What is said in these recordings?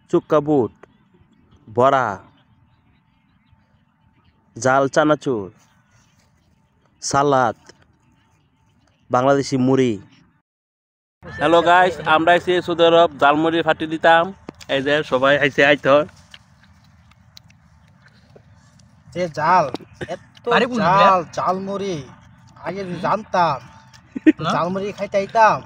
Chukka বুট, বড়া, জাল চানাচুর, সালাদ, বাংলাদেশি মুড়ি। হ্যালো গাইস, আমরা আইছি সৌদি আরব, জালমুড়ি ফাটি দিতাম। এই যে সবাই আইছে আইতো। যে জাল এত জাল জালমুড়ি আগে যদি জানতাম জালমুড়ি খাইতে আইতাম।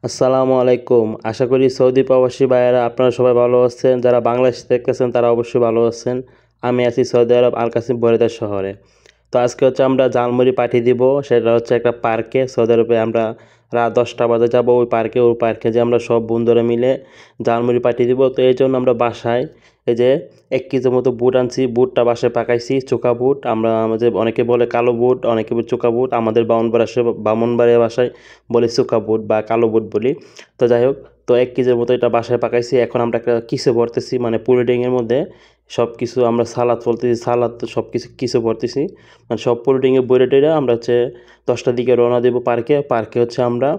আসসালামু আলাইকুম, আশা করি সৌদি প্রবাসী ভাইয়েরা আপনারা সবাই ভালো আছেন। যারা বাংলাদেশ দেখতেছেন তারা অবশ্যই ভালো আছেন। আমি আছি সৌদি আরব আল কাসিম বরিদার শহরে। তো আজকে হচ্ছে আমরা জালমুড়ি পাঠিয়ে দিব, সেটা হচ্ছে একটা পার্কে। সৌদি আরবে আমরা রাত 10টা বাজে যাব ওই পার্কে যে আমরা সব বন্ধুরা মিলে জালমুড়ি পাঠিয়ে দিব। তো এই জন্য আমরা বাসায় এই যে 1 কেজি মতো বুট আনছি, বুটটা বাসায় পাকাইছি, চোকা বুট। আমরা আমাদের অনেকে বলে কালো বুট, অনেকে বলে চোকা বুট। আমাদের বামনবাড়িয়া ভাষায় বলি চোকা বুট বা কালো বুট বলি। তো যাই হোক, তো 1 কেজির মতো এটা বাসায় পাকাইছি। এখন আমরা একটা কিসে ভরতেছি, মানে পুলিডিংয়ের মধ্যে সব কিছু আমরা সালাদ বলতেছি, সালাদ তো সব কিছু ভরতেছি, মানে সব পুলিডিংয়ে বইরে টেরে আমরা হচ্ছে 10টার দিকে রওনা দেবো পার্কে হচ্ছে আমরা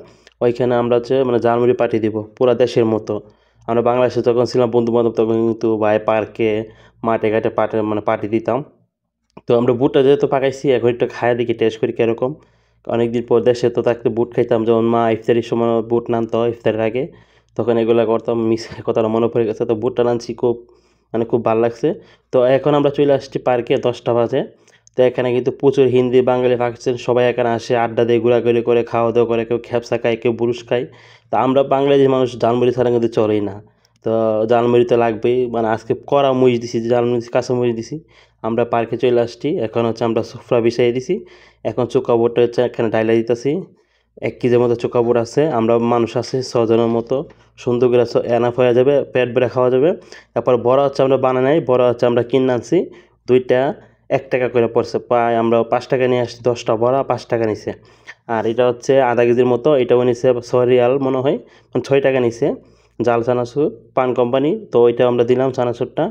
ওইখানে আমরা হচ্ছে মানে জালমুড়ি পাঠিয়ে দিব পুরা দেশের মতো। আমরা বাংলাদেশে যখন ছিলাম বন্ধু বান্ধব তখন কিন্তু ভাই পার্কে মাঠে ঘাটে পাঠিয়ে দিতাম। তো আমরা বুটটা যেহেতু পাকাইছি এখন একটু খায়া দেখি, টেস্ট করি কীরকম। অনেকদিন পর দেশে তো থাকতে বুট খাইতাম, যখন মা ইফতারির সময় বুট নানতো ইফতারের আগে, তখন এগুলো করতাম। কথাটা মনে পড়ে গেছে। তো বুটটা নানছি, খুব ভালো লাগছে। তো এখন আমরা চলে আসছি পার্কে 10টা বাজে। তো এখানে কিন্তু প্রচুর হিন্দি বাঙালি পাকিস্তান সবাই এখানে আসে, আড্ডা দিয়ে ঘোরাঘুরি করে, খাওয়া দাওয়া করে, কেউ খেপসা খায়, কেউ বুরুশ খায়। তো আমরা বাংলাদেশি মানুষ জালমুড়ি ছাড়া কিন্তু চলেই না। তো জালমুড়ি তো লাগবেই, মানে আজকে কড়া মরিচ দিছি, জালমুড়ি কাঁচা মরিচ দিছি। আমরা পার্কে চলে আসছি, এখন হচ্ছে আমরা সুফরা বিছাই দিছি। এখন চোকা বোটটা হচ্ছে এখানে ডাইলা দিতেছি। 1 কেজির মতো চোকা বোট আছে, আমরা মানুষ আছে 6 জনের মতো। সুন্দর করে এনাফ হয়ে যাবে, পেট ভরে খাওয়া যাবে। তারপর বড়া হচ্ছে আমরা বানাই নাই, বড়া হচ্ছে আমরা কিনে আনছি। দুইটা 1 টাকা করে পড়ছে, প্রায় আমরা 5 টাকা নিয়ে আসছি। 10টা বড়া 5 টাকা নিছে। আর এটা হচ্ছে আধা কেজির মতো, এটাও নিছে 6 রিয়াল মনে হয়, মানে 6 টাকা নিছে। জাল চানাচুর পান কোম্পানি, তো ওইটা আমরা দিলাম চানাচুরটা।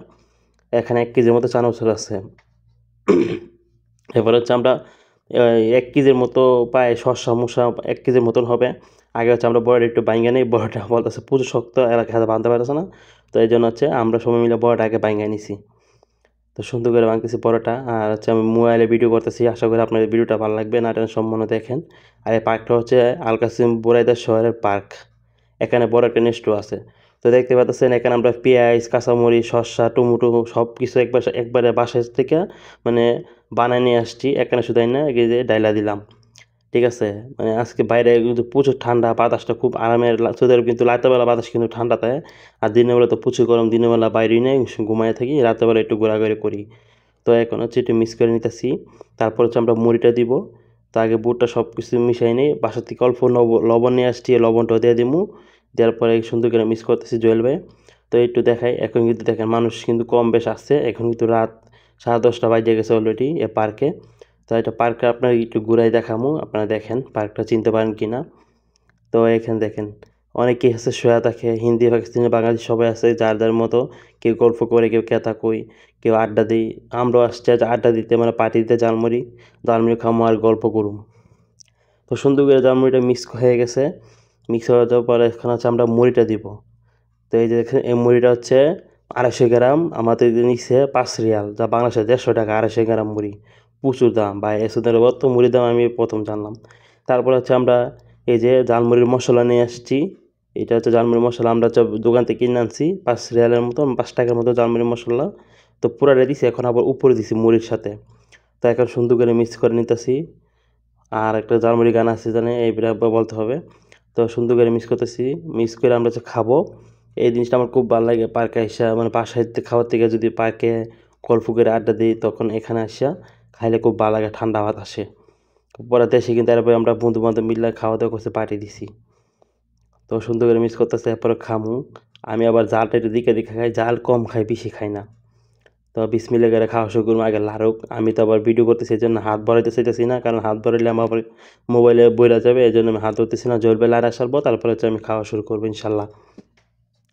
এখানে 1 কেজির মতো চানাচুর আছে। এবার হচ্ছে আমরা 1 কেজির মতো প্রায় শসা মশা 1 কেজির মতন হবে। আগে হচ্ছে আমরা বড়াটা একটু বাইঙ্গা নিই, বড়াটা বলতেছে প্রচুর শক্ত, এলাকা হাতে বাঁধতে পারতেছে না। তো এই জন্য হচ্ছে আমরা সবাই মিলে বড়াটা আগে বাইঙ্গা নিছি। তো সুন্দর করে বাঁধতেছি বড়াটা। আর হচ্ছে আমি মোবাইলে ভিডিও করতেছি, আশা করি আপনাদের ভিডিওটা ভালো লাগবে, না টেনে সম্পূর্ণ দেখেন। আর এই পার্কটা হচ্ছে আল কাসিম বুরাইদা শহরের পার্ক। এখানে বড় একটা নেস্টও আছে। তো দেখতে পাচ্ছেন এখানে আমরা পেঁয়াজ, কাঁচামরিচ, শসা, টমেটো সব কিছু একবারে বাসায় থেকে মানে বানায় নিয়ে আসছি। এখানে শুধু না এই যে ডাইলা দিলাম, ঠিক আছে। মানে আজকে বাইরে কিন্তু প্রচুর ঠান্ডা, বাতাসটা খুব আরামের সৌদি আরব, কিন্তু রাতেরবেলা বাতাস কিন্তু ঠান্ডা থাকে। আর দিনের বেলা তো প্রচুর গরম, দিনের বেলা বাইরে নেই, ঘুমায় থাকি, রাতেরবেলা একটু ঘোরাঘুরি করি। তো এখন হচ্ছে একটু মিক্স করে নিতেছি। তারপর হচ্ছে আমরা মুড়িটা দিব। তো আগে বুটটা সব কিছু মিশাই নিই, বাসার থেকে অল্প লবণ নিয়ে আসছি, লবণটাও দিয়ে দিমু। দেওয়ার পরে সুন্দর করে মিক্স করতেছি জুয়েল ভাই। তো একটু দেখাই, এখন কিন্তু দেখেন মানুষ কিন্তু কম বেশ আসছে, এখন কিন্তু রাত 10:30 বাজে গেছে অলরেডি এ পার্কে। তো এটা পার্কে আপনার একটু ঘুরাই দেখামু, আপনারা দেখেন পার্কটা চিনতে পারেন কি না। তো এখানে দেখেন অনেকেই আছে শোয়া থাকে, হিন্দি পাকিস্তানি বাঙালি সবাই আছে যার যার মতো। কেউ গল্প করে, কেউ কেতা কই, কেউ আড্ডা দিই। আমরাও আসছি আজ আড্ডা দিতে, মানে পার্টি দিতে, জালমুড়ি খামো আর গল্প করুম। তো সুন্দর করে জালমুড়িটা মিক্স হয়ে গেছে। মিক্স হয়ে যাওয়ার পরে এখন হচ্ছে আমরা মুড়িটা দিব। তো এই যে দেখেন এই মুড়িটা হচ্ছে 250 গ্রাম, আমাদের নিচ্ছে 5 রিয়াল, যা বাংলাদেশে 150 টাকা। 250 গ্রাম মুড়ি প্রচুর দাম ভাই, এসুদের অত মুড়ির দাম আমি প্রথম জানলাম। তারপর হচ্ছে আমরা এই যে জালমুড়ির মশলা নিয়ে আসছি। এটা হচ্ছে জালমুড়ির মশলা, আমরা হচ্ছে দোকান থেকে কিনে আনছি 5 রিয়ালের মতো, 5 টাকার মতো জালমুড়ির মশলা। তো পুরাটা দিছি, এখন আবার উপরে দিছি মুড়ির সাথে। তো এখন সুন্দর করে মিক্স করে নিতেছি। আর একটা জালমুড়ি গান আছে জানে, এইটা বলতে হবে। তো সুন্দর করে মিক্স করতেছি, মিক্স করে আমরা হচ্ছে খাবো। এই জিনিসটা আমার খুব ভালো লাগে পার্কে আসা, মানে বাসায় খাওয়ার থেকে যদি পার্কে গল্প করে আড্ডা দিই, তখন এখানে আসা খাইলে খুব ভালো লাগে, ঠান্ডা বাতাসে। পরে দেশে কিন্তু এরপরে আমরা বন্ধু বান্ধব মিলে খাওয়া দাওয়া করতে পাঠিয়ে দিছি। তো সুন্দর করে মিক্স করতেছে, এরপরে খামু। আমি আবার জালটা একটু দিকে দিকে খাই, জাল কম খাই, বেশি খাই না। তো বিসমিল্লাহ করে খাওয়া শুরু করবো, আগে লাড়ুক। আমি তো আবার ভিডিও করতেছি, এই জন্য হাত বাড়াইতে চাইতেছি না, কারণ হাত বাড়াইলে আমার আবার মোবাইলে বইলা যাবে, এই জন্য আমি হাত ধরতেছি না। জ্বলবে লাড়া সারবো, তারপরে হচ্ছে আমি খাওয়া শুরু করবো ইনশাল্লাহ।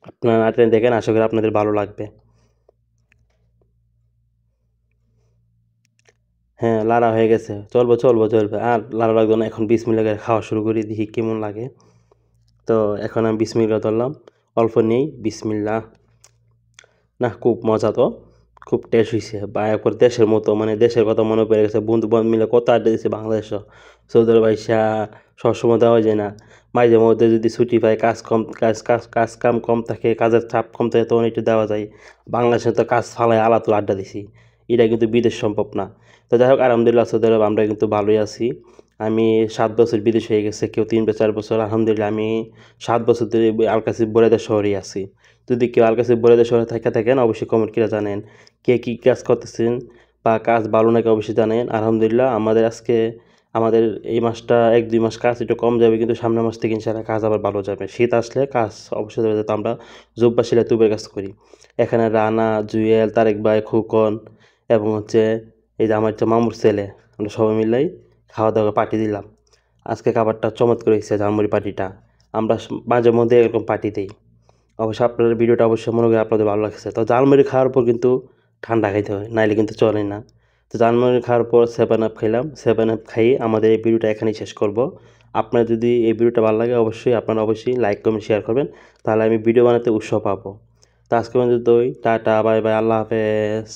আপনারা নাটটা দেখেন, আশা করি আপনাদের ভালো লাগবে। হ্যাঁ, লাড়া হয়ে গেছে, চলবে আর লাড়া লাগবে না। এখন বিসমিল্লাহ করে খাওয়া শুরু করি, দেখি কেমন লাগে। তো এখন আমি বিসমিল্লাহ ধরলাম, অল্প নেই, বিসমিল্লাহ। না খুব মজা তো, খুব টেস্ট হয়েছে বা একবার দেশের মতো, মানে দেশের কথা মনে পড়ে গেছে। বন্ধু বান্ধব মিলে কত আড্ডা দিয়েছে বাংলাদেশও, সৌদি আরব আইসা সবসময় দেওয়া যায় না। মাঝে মধ্যে যদি ছুটি পায়, কাজ কম, কাজ কাম কম থাকে, কাজের চাপ কম থাকে, তখন একটু দেওয়া যায়। বাংলাদেশে তো কাজ ফালায় আলাদা আড্ডা দিছি, এটা কিন্তু বিদেশ সম্ভব না। তো যাই হোক, আলহামদুলিল্লাহ সৌদি আরব আমরা কিন্তু ভালোই আছি। আমি 7 বছর বিদেশ হয়ে গেছে, কেউ 3 বা 4 বছর। আলহামদুলিল্লাহ আমি 7 বছর ধরে আলকাসি বরেদা শহরেই আছি। যদি কেউ আলকাসি বরেদা শহরে থাকেন অবশ্যই কমেন্ট করে জানেন কে কী কাজ করতেছেন বা কাজ ভালো নাকি অবশ্যই জানেন। আলহামদুলিল্লাহ আমাদের এই মাসটা 1-2 মাস কাজ একটু কম যাবে, কিন্তু সামনের মাস থেকে ইনশাআল্লাহ কাজ আবার ভালো যাবে। শীত আসলে কাজ অবশ্যই যাবে, যাতে আমরা জুব্বাসীরা তুবের কাজ করি। এখানে রানা, জুয়েল, তারেক ভাই, খোকন এবং হচ্ছে এই যে আমার মামুর ছেলে, আমরা সবাই মিলেই খাওয়া দাওয়া পার্টি দিলাম। আজকে খাবারটা চমৎকার হয়েছে, ঝালমুড়ি পার্টিটা। আমরা মাঝে মধ্যে এরকম পার্টি দিই। অবশ্যই আপনাদের ভিডিওটা অবশ্যই মনে করি আপনাদের ভালো লাগছে। তো ঝালমুড়ি খাওয়ার পর কিন্তু ঠান্ডা খাইতে হয়, নাইলে কিন্তু চলে না। তো ঝালমুড়ি খাওয়ার পর 7 আপ খাইলাম। 7 আপ খাইয়ে আমাদের এই ভিডিওটা এখানেই শেষ করব। আপনার যদি এই ভিডিওটা ভালো লাগে আপনারা অবশ্যই লাইক কমেন্ট শেয়ার করবেন, তাহলে আমি ভিডিও বানাতে উৎসাহ পাবো। তো আজকে পর্যন্তই, টাটা, বাই বাই, আল্লাহ হাফেজ।